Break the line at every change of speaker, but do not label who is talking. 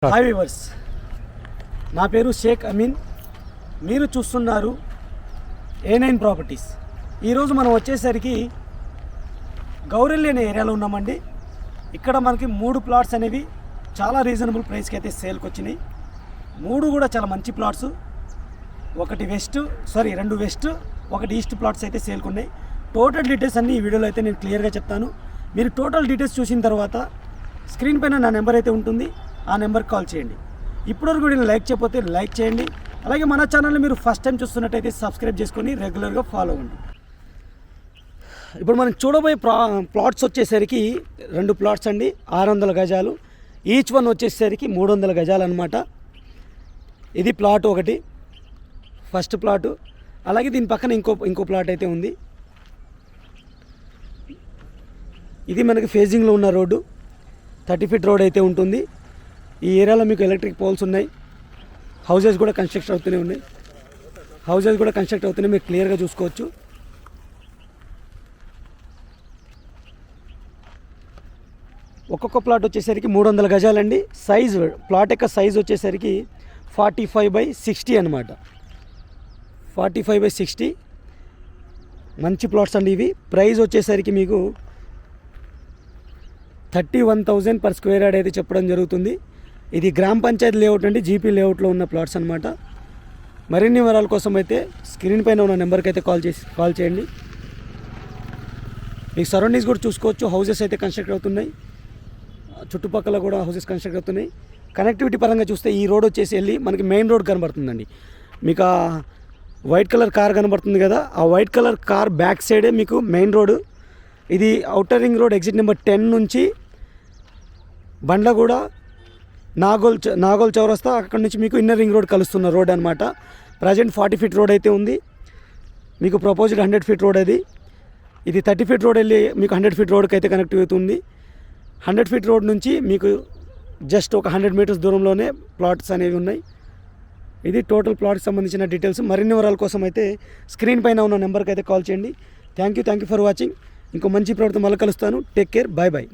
Hi viewers, నా పేరు షేక్ అమీన్. మీరు చూస్తున్నారు A9 ప్రాపర్టీస్. ఈరోజు మనం వచ్చేసరికి గౌరెల్లి అనే ఏరియాలో ఉన్నామండి. ఇక్కడ మనకి 3 ప్లాట్స్ అనేవి చాలా రీజనబుల్ ప్రైస్కి అయితే సేల్కి వచ్చినాయి. 3 కూడా చాలా మంచి ప్లాట్స్. 2 వెస్ట్, 1 ఈస్ట్ ప్లాట్స్ అయితే సేల్కి ఉన్నాయి. టోటల్ డీటెయిల్స్ అన్నీ ఈ వీడియోలో అయితే నేను క్లియర్గా చెప్తాను. మీరు టోటల్ డీటెయిల్స్ చూసిన తర్వాత స్క్రీన్ పైన నా నెంబర్ అయితే ఉంటుంది, ఆ నెంబర్కి కాల్ చేయండి. ఇప్పటివరకు వీడియోని లైక్ చేయకపోతే లైక్ చేయండి. అలాగే మన ఛానల్ని మీరు ఫస్ట్ టైం చూస్తున్నట్టయితే సబ్స్క్రైబ్ చేసుకొని రెగ్యులర్గా ఫాలో అవ్వండి. ఇప్పుడు మనం చూడబోయే ప్లాట్స్ వచ్చేసరికి 2 ప్లాట్స్ అండి, 600 గజాలు. ఈచ్ వన్ వచ్చేసరికి 300 గజాలు అనమాట. ఇది ప్లాట్ 1, ఫస్ట్ ప్లాటు. అలాగే దీని పక్కన ఇంకో ప్లాట్ అయితే ఉంది. ఇది మనకి ఫేజింగ్లో ఉన్న రోడ్డు, 30 ఫీట్ రోడ్ అయితే ఉంటుంది. ఈ ఏరియాలో మీకు ఎలక్ట్రిక్ పోల్స్ ఉన్నాయి. హౌజెస్ కూడా కన్స్ట్రక్ట్ అవుతూనే ఉన్నాయి. మీరు క్లియర్గా చూసుకోవచ్చు. ఒక్కొక్క ప్లాట్ వచ్చేసరికి 300 గజాలండి. ప్లాట్ యొక్క సైజ్ వచ్చేసరికి 45/60 అనమాట. 45/60 మంచి ప్లాట్స్ అండి ఇవి. ప్రైస్ వచ్చేసరికి మీకు 31,000 పర్ స్క్వేర్ యార్డ్ అయితే చెప్పడం జరుగుతుంది. ఇది గ్రామ పంచాయతీ లేఅవుట్ అండి, జీపీ లేఅవుట్లో ఉన్న ప్లాట్స్ అనమాట. మరిన్ని వివరాల కోసం అయితే స్క్రీన్ పైన ఉన్న నెంబర్కి అయితే కాల్ చేయండి. మీకు సరౌండింగ్స్ కూడా చూసుకోవచ్చు. హౌసెస్ అయితే కన్స్ట్రక్ట్ అవుతున్నాయి, చుట్టుపక్కల కూడా హౌసెస్ కన్స్ట్రక్ట్ అవుతున్నాయి. కనెక్టివిటీ పరంగా చూస్తే ఈ రోడ్ వచ్చేసి వెళ్ళి మనకి మెయిన్ రోడ్ కనబడుతుందండి. మీకు ఆ వైట్ కలర్ కార్ కనబడుతుంది కదా, ఆ వైట్ కలర్ కార్ బ్యాక్ సైడే మీకు మెయిన్ రోడ్. ఇది outer ring road exit number 10 నుంచి బండ్లగూడ, నాగోల్ చౌరస్తా, అక్కడ నుంచి మీకు ఇన్నర్ రింగ్ రోడ్ కలుస్తున్న రోడ్ అనమాట. ప్రజెంట్ 40 ఫీట్ రోడ్ అయితే ఉంది. మీకు ప్రపోజ్డ్ 100 ఫీట్ రోడ్ అది. ఇది 30 ఫీట్ రోడ్ వెళ్ళి మీకు 100 ఫీట్ రోడ్కి అయితే కనెక్ట్ అవుతుంది. 100 ఫీట్ రోడ్ నుంచి మీకు జస్ట్ ఒక 100 మీటర్స్ దూరంలోనే ప్లాట్స్ అనేవి ఉన్నాయి. ఇది టోటల్ ప్లాట్కి సంబంధించిన డీటెయిల్స్. మరిన్ని వివరాల కోసం అయితే స్క్రీన్ పైన ఉన్న నెంబర్కి అయితే కాల్ చేయండి. Thank you for watching. ఇంకో మంచి ప్లాట్తో మళ్ళీ కలుస్తాను. Take care, bye.